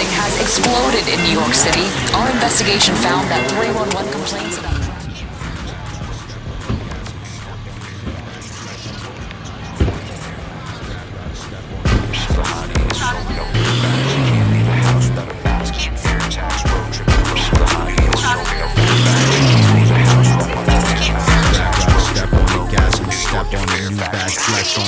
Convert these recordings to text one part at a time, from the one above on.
racing has exploded in New York City. Our investigation found that 311 complaints about Flex on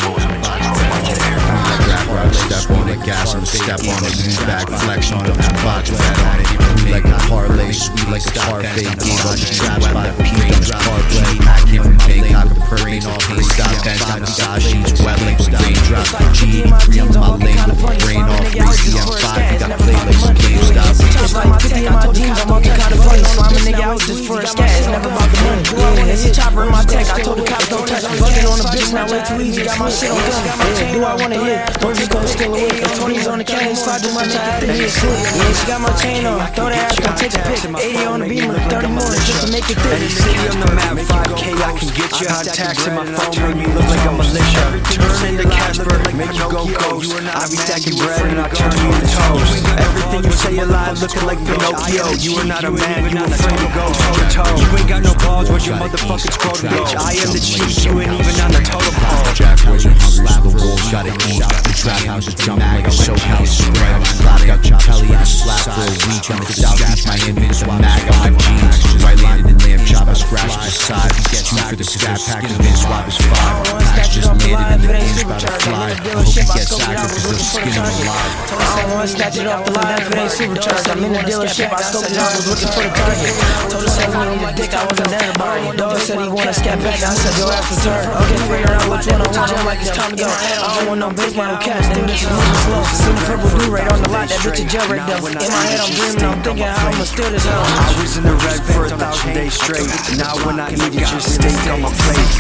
it, step on the gas and step on it, use back, flex on it, box bet on it, even like a parlay, sweet like a parfait, gave up the trap by the P, on his parlay, I give him my cock the brain off, his stop, bent on the side, she's wet like the raindrop, G83 on my lane with the brain off, racy M5, he got playlists, GameStop. It's like 50 in my jeans, I'm walking kinda funny, slime a nigga out just for a scat, it's never about the money, yeah, it's a chopper in my text, I told the cops don't touch me, fucking on the bitch, now way too easy, got my shit on gun, yeah, do I wanna hit, don't just go still away, if 20's on the cane, slide through my nigga, think it's slick, yeah, she got my chain on, throw that ass, don't take a pic, 80 on the beamer, 30 more, just to make it thick. Any city on the map, 5K, I can get you, hot tax in my phone, make me look like a militia, turn into Casper, make you go ghost, I be stacking bread and I turn you to toast, everything you say a lie, looking like Pinocchio, you are not a man, you afraid to go toe to toe, you ain't got no balls, what your motherfuckers called, bitch, I am the chief, you ain't even on the totem pole. Jack boys are hungry, so the wolves gotta eat. The trap house is jumping like a soap house. Spray on my body, got Kelly in a slap for a week. I'm the South Beach, my inmates, a mag on my jeans. Right landed in lamb chop, I scratched the side. He gets me for the scat pack, and then swap his five. Packs just landed in the inch, about to fly. I hope he gets active, cause they'll skin him alive. I don't wanna snatch it off the line if it ain't supercharged. I'm in the dealership, I scoped it out, was looking for the target. Told the seven on my dick, I wasn't there to buy it. Dog said he wanna scat back, I said your ass return. Okay, figure out which one I want, I'm like it's time to go. I don't want no big model cash, them bitches moving slow. Seen the purple blue right on the lot, that bitch a jailbreak though. In my head I'm dreaming, I'm thinking how I'ma steal this hoe. I was in the red for 1,000 days straight. Now when I eat, it just steak on my plate.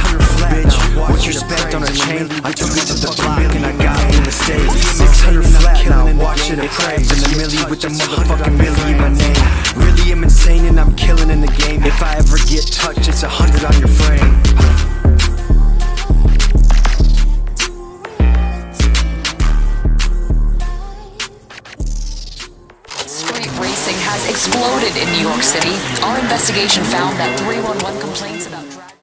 Bitch, what you spent on a chain? I took it to the block and I got me a mistake. 600 flat, now watch it and pray. In the milli with the motherfucking milli in my name. Really am insane and I'm killing in the game. If I ever get touched, it's 100 on your frame. racing has exploded in New York City. Our investigation found that 311 complaints about